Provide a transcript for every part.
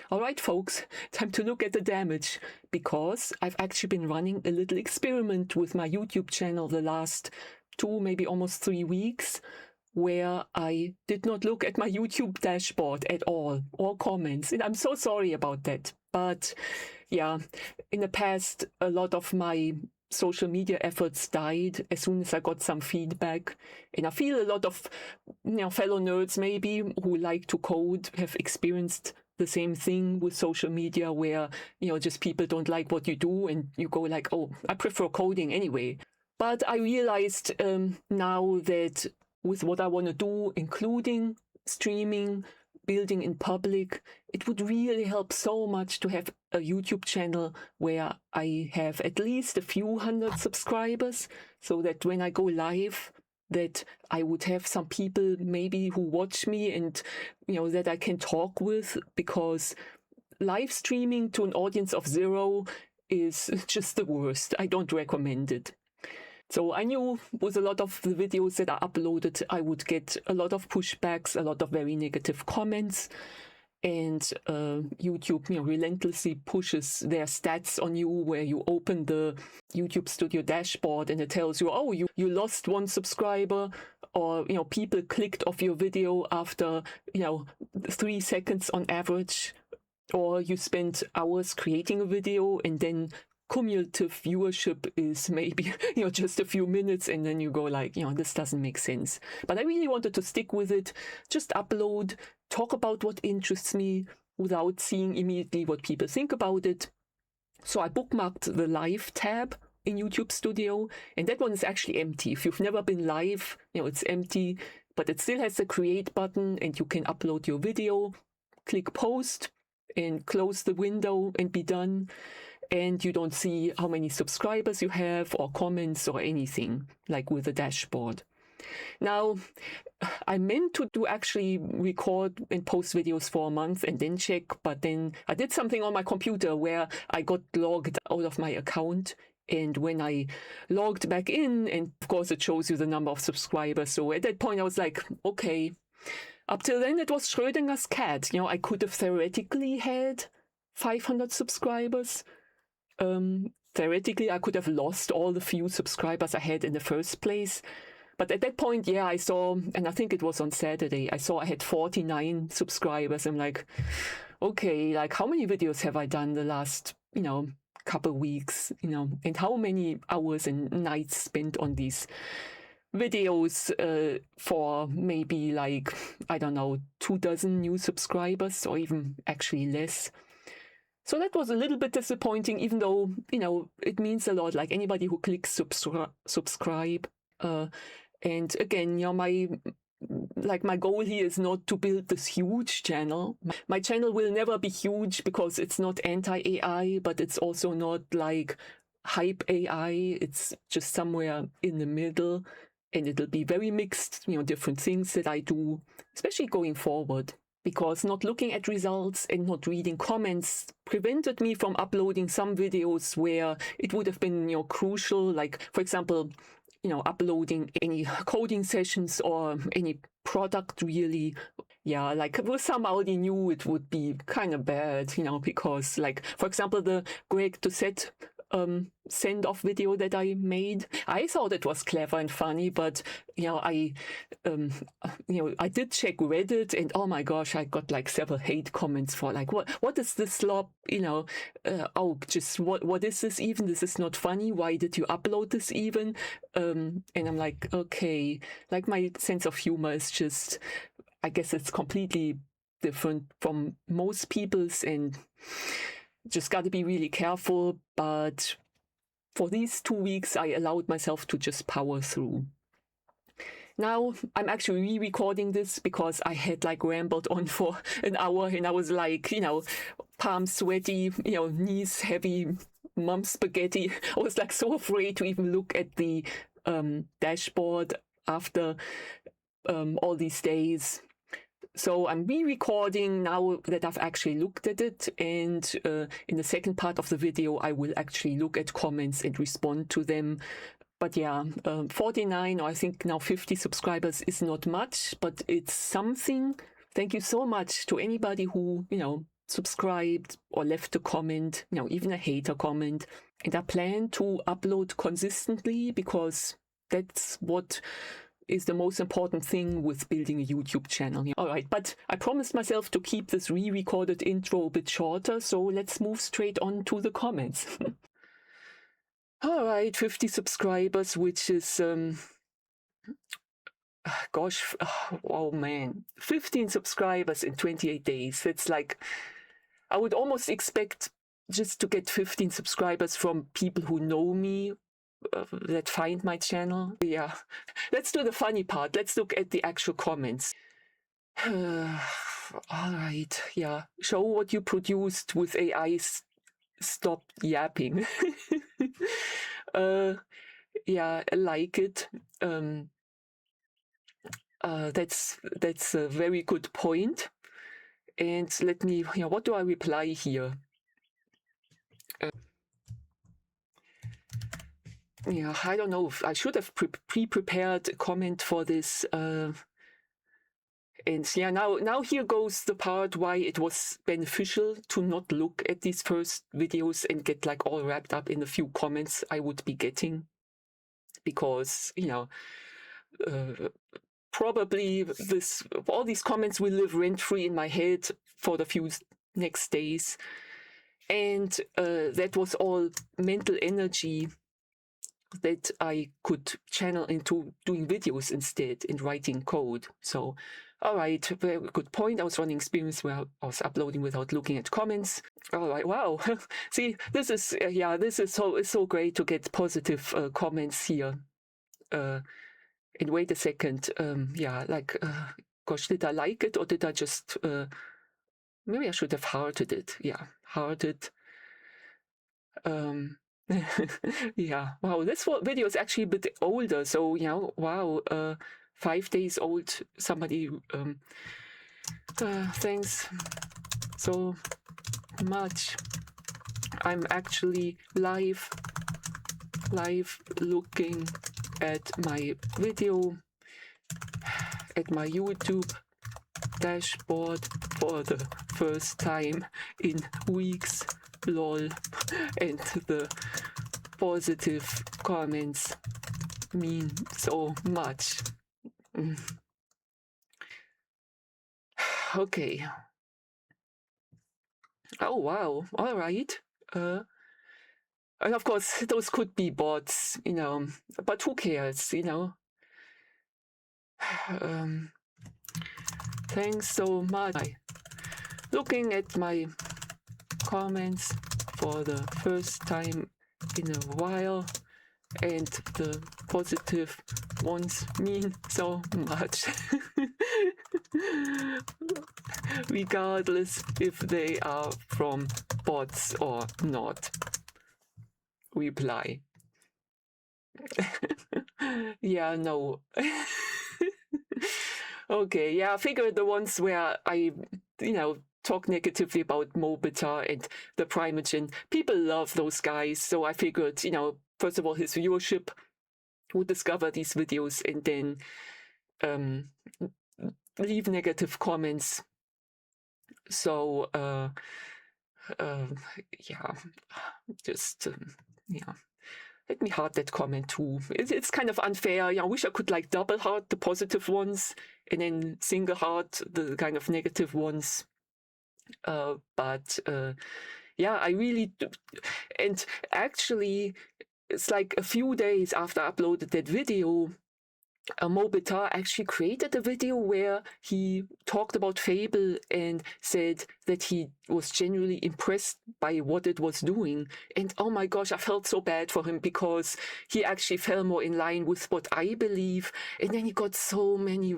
All right, folks, time to look at the damage, because I've actually been running a little experiment with my YouTube channel the last 2, maybe almost 3 weeks, where I did not look at my YouTube dashboard at all, or comments. And I'm so sorry about that. But yeah, in the past, a lot of my social media efforts died as soon as I got some feedback. And I feel a lot of fellow nerds maybe who like to code have experienced the same thing with social media, where just people don't like what you do and you go like, oh, I prefer coding anyway. But I realized now that with what I want to do, including streaming, building in public, it would really help so much to have a YouTube channel where I have at least a few hundred subscribers, so that when I go live, that I would have some people maybe who watch me and that I can talk with, because live streaming to an audience of 0 is just the worst. I don't recommend it. So I knew with a lot of the videos that I uploaded, I would get a lot of pushbacks, a lot of very negative comments. And YouTube relentlessly pushes their stats on you, where you open the YouTube Studio dashboard and it tells you, oh, you lost 1 subscriber, or people clicked off your video after 3 seconds on average, or you spent hours creating a video and then cumulative viewership is maybe just a few minutes, and then you go like, this doesn't make sense. But I really wanted to stick with it, just upload, talk about what interests me without seeing immediately what people think about it. So I bookmarked the live tab in YouTube Studio, and that one is actually empty. If you've never been live, it's empty, but it still has the create button and you can upload your video, click post and close the window and be done. And you don't see how many subscribers you have or comments or anything, like with the dashboard. Now, I meant to actually record and post videos for a month and then check, but then I did something on my computer where I got logged out of my account. And when I logged back in, and of course it shows you the number of subscribers. So at that point I was like, okay, up till then it was Schrödinger's cat. I could have theoretically had 500 subscribers. Theoretically, I could have lost all the few subscribers I had in the first place. But at that point, yeah, I saw, and I think it was on Saturday, I saw I had 49 subscribers. I'm like, okay, like how many videos have I done the last, couple weeks, and how many hours and nights spent on these videos for maybe like, I don't know, 24 new subscribers, or even actually less. So that was a little bit disappointing, even though, it means a lot, like anybody who clicks subscribe. And again, my goal here is not to build this huge channel. My channel will never be huge because it's not anti-AI, but it's also not like hype AI. It's just somewhere in the middle, and it'll be very mixed, different things that I do, especially going forward. Because not looking at results and not reading comments prevented me from uploading some videos where it would have been, crucial. Like, for example, uploading any coding sessions or any product really. Yeah, like some I already knew it would be kind of bad, because like, for example, the Greg to set send-off video that I made. I thought it was clever and funny, but I did check Reddit, and oh my gosh, I got like several hate comments for like, what is this slop? Oh, just what is this even? This is not funny. Why did you upload this even? And I'm like, okay, like my sense of humor is just, I guess it's completely different from most people's, and just got to be really careful. But for these 2 weeks, I allowed myself to just power through. Now I'm actually re-recording this because I had like rambled on for an hour, and I was like, palms sweaty, knees heavy, mum spaghetti. I was like so afraid to even look at the dashboard after all these days. So I'm re-recording now that I've actually looked at it, and in the second part of the video I will actually look at comments and respond to them. But yeah, 49 or I think now 50 subscribers is not much, but it's something. Thank you so much to anybody who, subscribed or left a comment, even a hater comment. And I plan to upload consistently because that's what is the most important thing with building a YouTube channel. All right, but I promised myself to keep this re-recorded intro a bit shorter, so let's move straight on to the comments. All right, 50 subscribers, which is, gosh, oh man, 15 subscribers in 28 days. It's like, I would almost expect just to get 15 subscribers from people who know me, that find my channel. Yeah, let's do the funny part. Let's look at the actual comments. All right, yeah. Show what you produced with AI. Stop yapping. Yeah, I like it. That's a very good point. And let me, what do I reply here? Yeah, I don't know. I should have pre-prepared a comment for this. And yeah, now here goes the part why it was beneficial to not look at these first videos and get like all wrapped up in a few comments I would be getting. Because, probably all these comments will live rent-free in my head for the few next days. And that was all mental energy that I could channel into doing videos instead, in writing code. So, all right, very good point. I was running experiments where I was uploading without looking at comments. All right, wow. See, this is it's so great to get positive comments here. And wait a second, gosh, did I like it or did I just, maybe I should have hearted it. Yeah, hearted. Yeah, wow, this video is actually a bit older. So, wow, 5 days old. Somebody, thanks so much. I'm actually live looking at my video at my YouTube dashboard for the first time in weeks, lol. And the positive comments mean so much. Okay. Oh wow, all right. And of course, those could be bots, but who cares, Thanks so much. Looking at my comments for the first time in a while, and the positive ones mean so much. Regardless if they are from bots or not. Reply. Yeah, no. Okay, yeah, I figured the ones where I, talk negatively about Mobita and the Primogen, people love those guys. So I figured, first of all, his viewership would discover these videos and then leave negative comments. So, yeah, just, let me heart that comment too. It's kind of unfair. I wish I could like double heart the positive ones and then single heart the kind of negative ones. But yeah, I really do. And actually, it's like a few days after I uploaded that video, Mobita actually created a video where he talked about Fable and said that he was genuinely impressed by what it was doing. And oh my gosh, I felt so bad for him because he actually fell more in line with what I believe. And then he got so many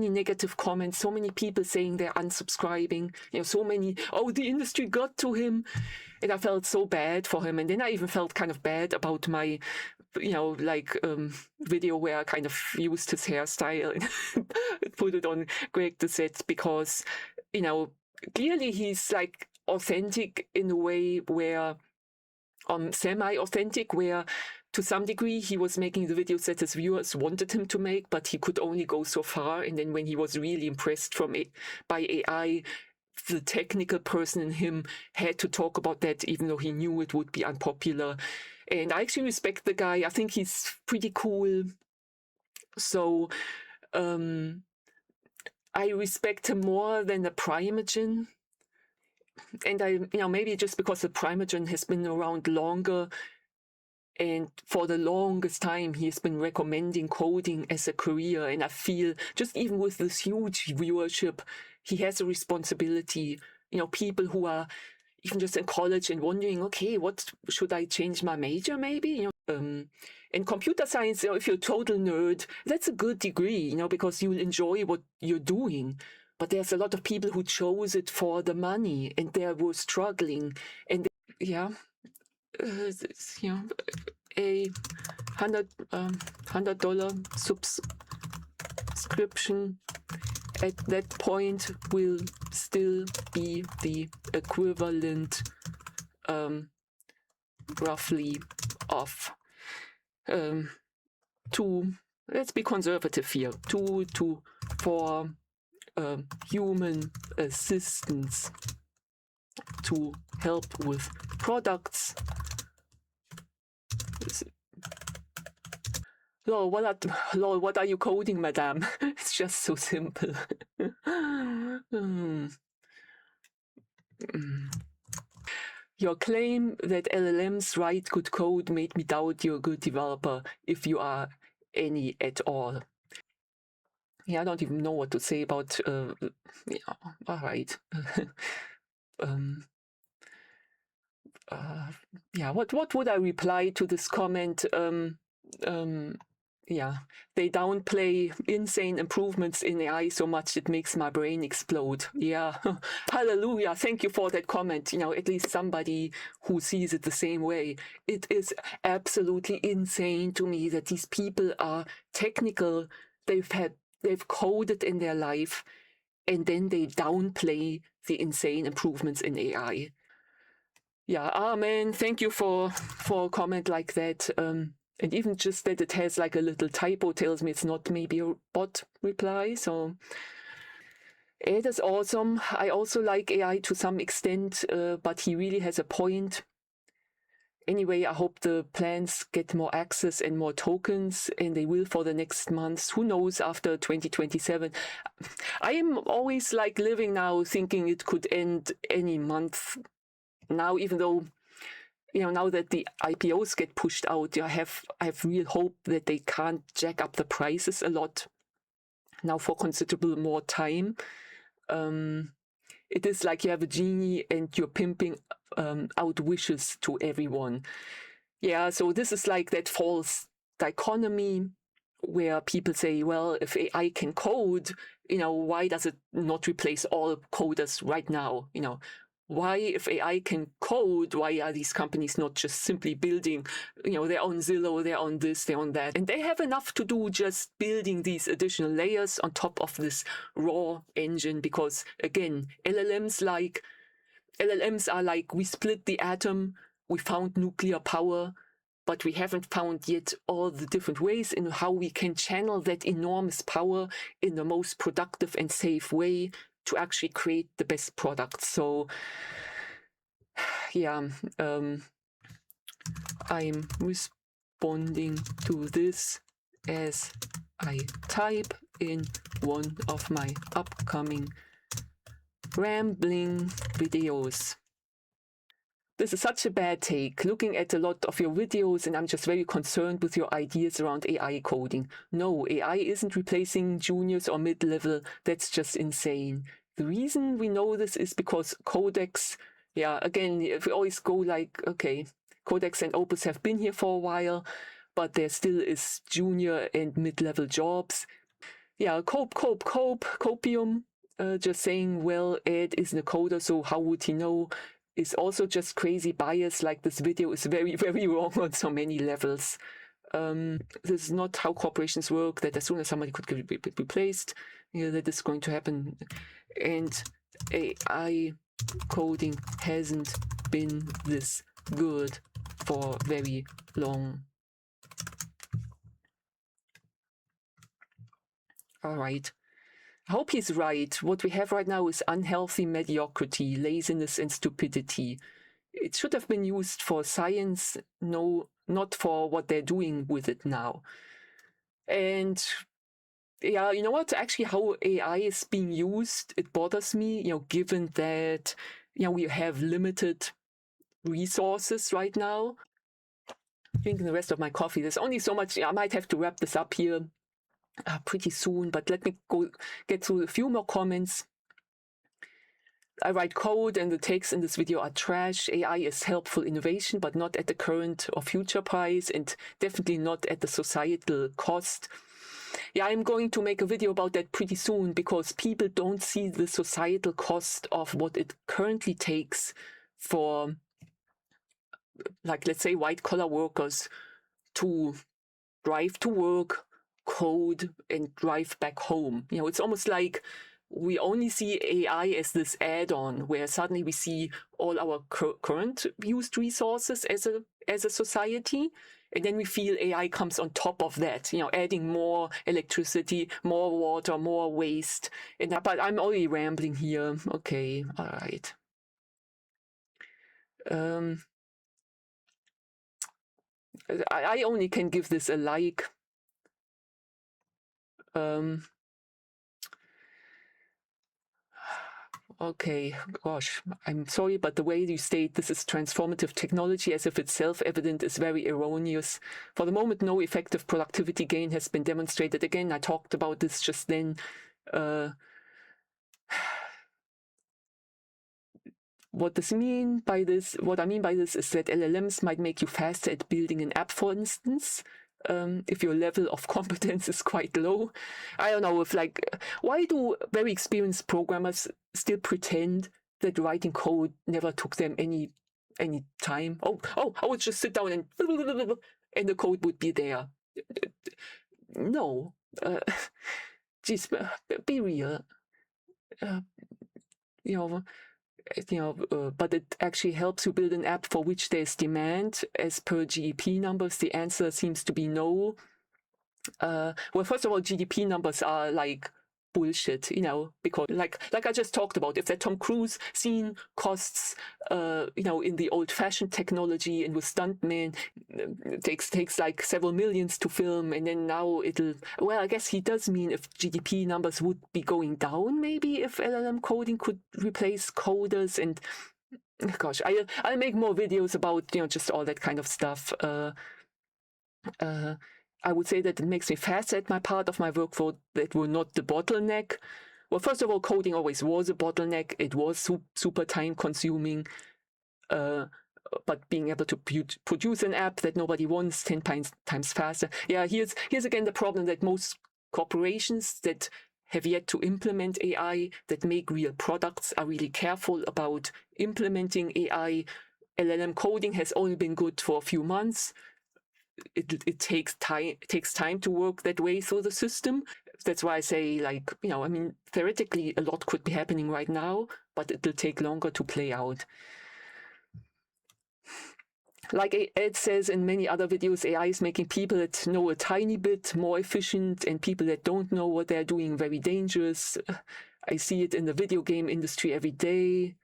negative comments, so many people saying they're unsubscribing, so many, oh, the industry got to him. And I felt so bad for him. And then I even felt kind of bad about my video where I kind of used his hairstyle and put it on Greg the Set because, clearly he's like authentic in a way where, semi-authentic, where to some degree he was making the videos that his viewers wanted him to make, but he could only go so far. And then when he was really impressed by AI, the technical person in him had to talk about that, even though he knew it would be unpopular. And I actually respect the guy. I think he's pretty cool. So I respect him more than the Primeagen. And maybe just because the Primeagen has been around longer, and for the longest time, he has been recommending coding as a career. And I feel, just even with this huge viewership, he has a responsibility. People who are even just in college and wondering, okay, what should I change my major maybe? In computer science, if you're a total nerd, that's a good degree, because you'll enjoy what you're doing. But there's a lot of people who chose it for the money, and they were struggling. And a $100 subscription at that point will still be the equivalent, roughly, of two. Let's be conservative here. 2 to 4 human assistants to help with products. Lol, what are you coding, madame? It's just so simple. Your claim that LLMs write good code made me doubt you're a good developer, if you are any at all. Yeah, I don't even know what to say about. All right. What would I reply to this comment? They downplay insane improvements in AI so much it makes my brain explode. Yeah, hallelujah. Thank you for that comment. At least somebody who sees it the same way. It is absolutely insane to me that these people are technical. They've coded in their life, and then they downplay the insane improvements in AI. Yeah, amen. Thank you for a comment like that. And even just that it has like a little typo tells me it's not maybe a bot reply. So it is awesome. I also like AI to some extent, but he really has a point. Anyway, I hope the plans get more access and more tokens, and they will for the next months. Who knows after 2027? I am always like living now thinking it could end any month now, even though now that the IPOs get pushed out, I have real hope that they can't jack up the prices a lot now for considerable more time. It is like you have a genie and you're pimping out wishes to everyone. Yeah, so this is like that false dichotomy where people say, well, if AI can code, why does it not replace all coders right now? Why, if AI can code, why are these companies not just simply building, their own Zillow, their own this, their own that? And they have enough to do just building these additional layers on top of this raw engine, because again, LLMs are like, we split the atom, we found nuclear power, but we haven't found yet all the different ways in how we can channel that enormous power in the most productive and safe way to actually create the best products. So yeah, I'm responding to this as I type in one of my upcoming rambling videos. This is such a bad take, looking at a lot of your videos, and I'm just very concerned with your ideas around AI coding. No, AI isn't replacing juniors or mid-level. That's just insane. The reason we know this is because Codex, again, if we always go like, okay, Codex and Opus have been here for a while, but there still is junior and mid-level jobs. Yeah, copium, just saying, well, Ed isn't a coder, so how would he know? Is also just crazy bias. Like, this video is very, very wrong on so many levels. This is not how corporations work, that as soon as somebody could be replaced, that is going to happen. And AI coding hasn't been this good for very long. All right. I hope he's right. What we have right now is unhealthy mediocrity, laziness, and stupidity. It should have been used for science, no, not for what they're doing with it now. And yeah, you know what? Actually, how AI is being used, it bothers me, given that, we have limited resources right now. Drinking the rest of my coffee. There's only so much. I might have to wrap this up here pretty soon, but let me get through a few more comments. I write code and the takes in this video are trash. AI is helpful innovation, but not at the current or future price, and definitely not at the societal cost. Yeah, I'm going to make a video about that pretty soon, because people don't see the societal cost of what it currently takes for, like, let's say, white-collar workers to drive to work, code, and drive back home. It's almost like we only see AI as this add-on, where suddenly we see all our current used resources as a society, and then we feel AI comes on top of that, adding more electricity, more water, more waste. But I'm already rambling here. Okay, all right. I only can give this a like. Okay, gosh, I'm sorry, but the way you state this is transformative technology as if it's self-evident is very erroneous. For the moment, no effective productivity gain has been demonstrated. Again, I talked about this just then. What I mean by this is that LLMs might make you faster at building an app, for instance, if your level of competence is quite low. I don't know, why do very experienced programmers still pretend that writing code never took them any time? I would just sit down and the code would be there. No, geez, be real. But it actually helps you build an app for which there's demand. As per GDP numbers, the answer seems to be no. Well, first of all, GDP numbers are like bullshit, because like I just talked about, if that Tom Cruise scene costs, in the old-fashioned technology and with stuntmen, takes like several millions to film, and then now well, I guess he does mean if GDP numbers would be going down, maybe if LLM coding could replace coders. And gosh, I'll make more videos about, just all that kind of stuff. I would say that it makes me faster at my part of my workflow that were not the bottleneck. Well, first of all, coding always was a bottleneck. It was super time consuming. But being able to produce an app that nobody wants 10 times faster. Yeah, here's again the problem that most corporations that have yet to implement AI, that make real products, are really careful about implementing AI. LLM coding has only been good for a few months. It takes time to work that way through the system. That's why I say, theoretically, a lot could be happening right now, but it'll take longer to play out. Like Ed says in many other videos, AI is making people that know a tiny bit more efficient, and people that don't know what they're doing very dangerous. I see it in the video game industry every day.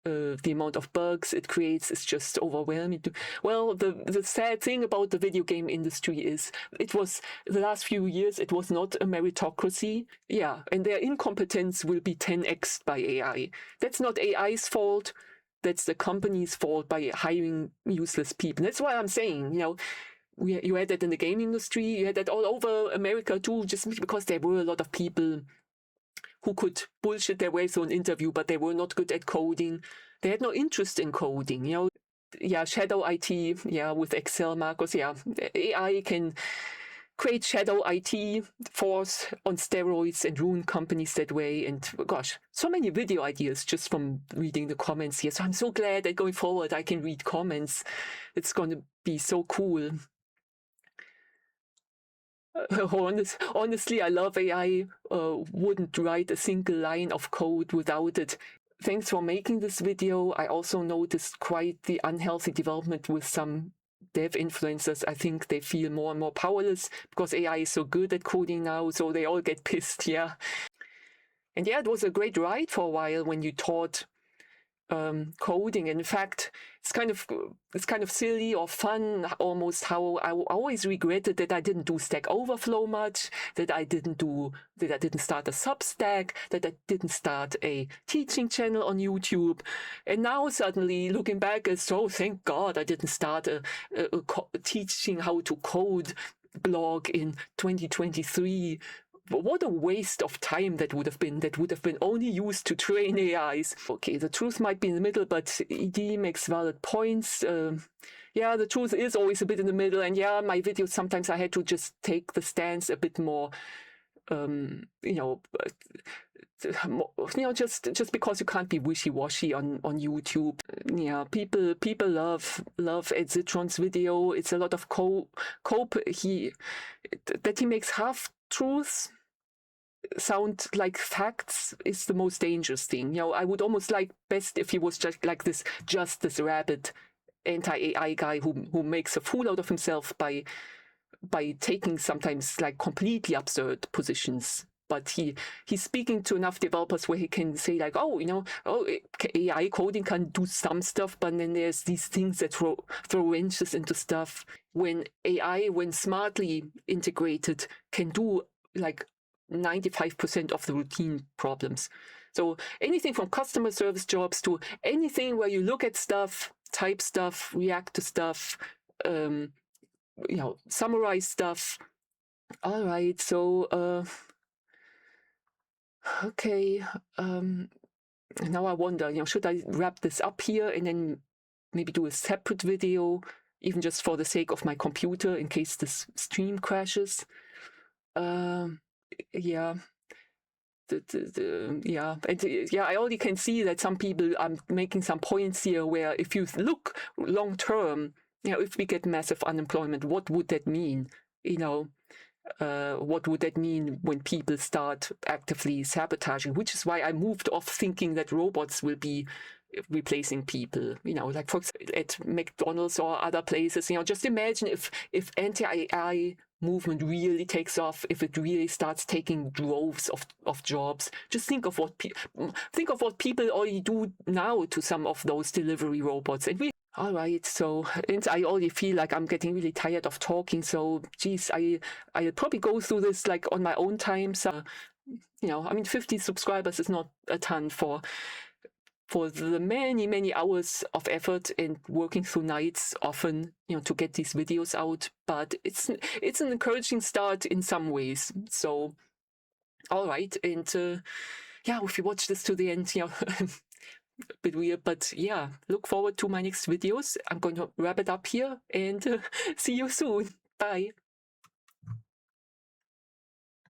The amount of bugs it creates is just overwhelming. Well, the sad thing about the video game industry is the last few years, it was not a meritocracy. Yeah, and their incompetence will be 10x'd by AI. That's not AI's fault. That's the company's fault by hiring useless people. That's why I'm saying, you had that in the game industry, you had that all over America too, just because there were a lot of people who could bullshit their way through an interview, but they were not good at coding. They had no interest in coding, Yeah, shadow IT, yeah, with Excel macros, yeah. AI can create shadow IT force on steroids and ruin companies that way. And gosh, so many video ideas just from reading the comments here. So I'm so glad that going forward I can read comments. It's going to be so cool. Honestly, I love AI. Wouldn't write a single line of code without it. Thanks for making this video. I also noticed quite the unhealthy development with some dev influencers. I think they feel more and more powerless because AI is so good at coding now, so they all get pissed, yeah. And yeah, it was a great ride for a while when you taught coding. In fact, it's kind of silly or fun almost how I always regretted that I didn't do Stack Overflow much, that I didn't start a Substack, that I didn't start a teaching channel on YouTube. And now suddenly looking back, it's so thank God I didn't start a teaching how to code blog in 2023. What a waste of time that would have been. That would have been only used to train AIs. Okay, the truth might be in the middle, but ED makes valid points. Yeah, the truth is always a bit in the middle. And yeah, my videos, sometimes I had to just take the stance a bit more, just because you can't be wishy-washy on YouTube. Yeah, people love Ed Zitron's video. It's a lot of cope. He makes half truths sound like facts is the most dangerous thing. I would almost like best if he was just like this Justice Rabbit anti-AI guy who makes a fool out of himself by taking sometimes like completely absurd positions. But he's speaking to enough developers where he can say like, AI coding can do some stuff, but then there's these things that throw wrenches into stuff. When AI, when smartly integrated, can do like 95% of the routine problems. So anything from customer service jobs to anything where you look at stuff, type stuff, react to stuff, summarize stuff. All right, so okay. Now I wonder, should I wrap this up here and then maybe do a separate video, even just for the sake of my computer in case this stream crashes? Yeah. I already can see that some people are making some points here where if you look long term, if we get massive unemployment, what would that mean? What would that mean when people start actively sabotaging? Which is why I moved off thinking that robots will be replacing people, like for example, at McDonald's or other places. Just imagine if anti-AI movement really takes off, if it really starts taking droves of jobs. Just think of what people already do now to some of those delivery robots. All right, so and I already feel like I'm getting really tired of talking. So, geez, I'll probably go through this like on my own time. So, 50 subscribers is not a ton for the many hours of effort and working through nights often, to get these videos out. But it's an encouraging start in some ways. So, all right, and if you watch this to the end, a bit weird, but yeah, look forward to my next videos. I'm going to wrap it up here and see you soon. Bye.